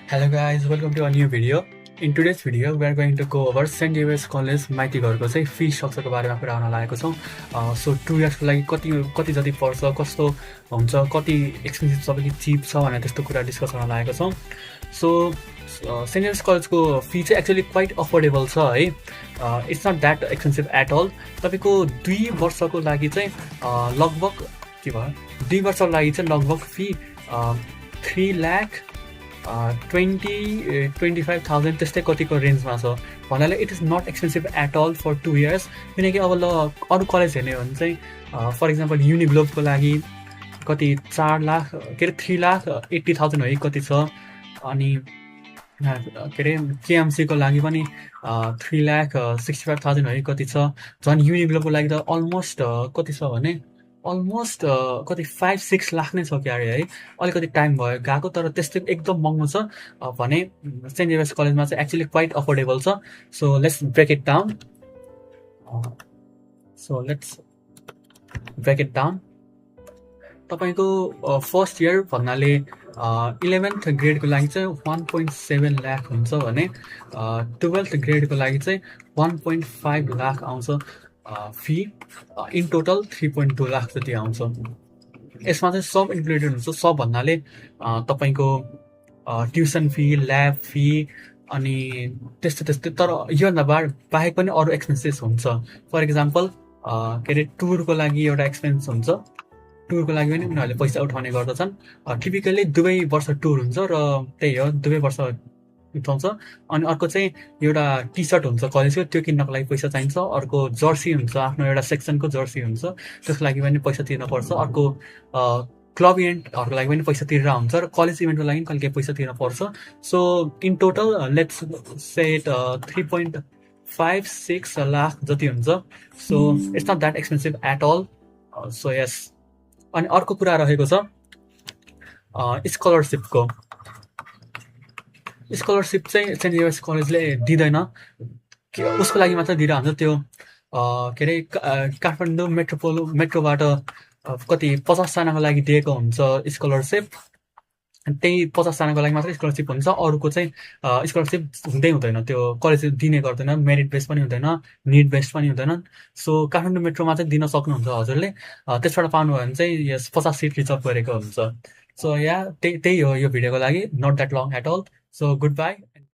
Hello guys, welcome to a new video. In today's video, we are going to go over St. David's College माइतीघरको चाहिँ fee स्ट्रक्चरको बारेमा कुरा गर्न लागेको छौँ। So 2 इयर्सको लागि कति जति पर्छ, कस्तो हुन्छ, कति एक्सपेन्सिभ छ कि चिप छ भनेर त्यस्तो कुरा डिस्कस गर्न लागेको छौँ। सो सेन्ट डेभिड्स कलेजको फी चाहिँ एक्चुअली क्वाइट अफोर्डेबल छ है। It's not that expensive at all. तपाईँको 2 वर्षको लागि चाहिँ लगभग के भयो 2 वर्षको लागि चाहिँ लगभग फी 3,25,000 त्यस्तै कतिको रेन्जमा छ भन्नाले it is not expensive at all for 2 years. किनकि अब ल अरू कलेज हेर्ने हो भने चाहिँ फर इक्जाम्पल युनिग्लोबको लागि कति 3,80,000 है कति छ। अनि के अरे केएमसीको लागि पनि 3,65,000 है कति छ। झन् युनिग्लोबको लागि त अलमोस्ट कति छ भने अलमोस्ट कति 5-6 लाख नै छ क्यारे है। अलिकति टाइम भयो गएको तर त्यस्तै एकदम महँगो छ भने सेन्ट जेभियर्स कलेजमा चाहिँ एक्चुअली क्वाइट अफोर्डेबल छ। So let's break it down. तपाईँको फर्स्ट इयर भन्नाले 11th ग्रेडको लागि चाहिँ 1.7 लाख हुन्छ भने 12th ग्रेडको लागि चाहिँ 1.5 लाख आउँछ फी। इन टोटल 3.2 लाख जति आउँछ। यसमा चाहिँ सब इन्क्लुडेड हुन्छ। सब भन्नाले तपाईँको ट्युसन फी, ल्याब फी अनि त्यस्तै तर योभन्दा बाहेक पनि अरू एक्सपेन्सेस हुन्छ। फर इक्जाम्पल के अरे टुरको लागि एउटा एक्सपेन्स हुन्छ। टुरको लागि पनि उनीहरूले पैसा उठाउने गर्दछन्। टिपिकल्ली 2 वर्ष टुर हुन्छ र त्यही हो 2 वर्ष उठाउँछ। अनि अर्को चाहिँ एउटा टी सर्ट हुन्छ कलेजको, त्यो किन्नको लागि पैसा चाहिन्छ। अर्को जर्सी हुन्छ, आफ्नो एउटा सेक्सनको जर्सी हुन्छ, त्यसको लागि पनि पैसा तिर्नुपर्छ। अर्को क्लब इभेन्टहरूको लागि पनि पैसा तिरेर हुन्छ र कलेज इभेन्टको लागि पनि कहिले पैसा तिर्न पर्छ। So in total let's say 3.56 lakh जति हुन्छ। So it's not that expensive at all. So yes. अनि अर्को कुरा रहेको छ स्कलरसिपको। स्कलरसिप चाहिँ सेन्ट जेभियर्स कलेजले दिँदैन, उसको लागि मात्र दिइरहेको हुन्छ। त्यो के अरे काठमाडौँ मेट्रोबाट कति 50जनाको लागि दिएको हुन्छ स्कलरसिप। त्यही 50जनाको लागि मात्रै स्कलरसिप हुन्छ। अरूको चाहिँ स्कलरसिप हुँदैन, त्यो कलेजले दिने गर्दैन। मेरिट बेस पनि हुँदैन, निड बेस पनि हुँदैन। सो काठमाडौँ मेट्रोमा चाहिँ दिन सक्नुहुन्छ हजुरले। त्यसबाट पाउनुभयो भने चाहिँ यस 50 सिट रिजर्भ गरेको हुन्छ। सो या त्यही हो यो भिडियोको लागि। Not that long at all. So good by.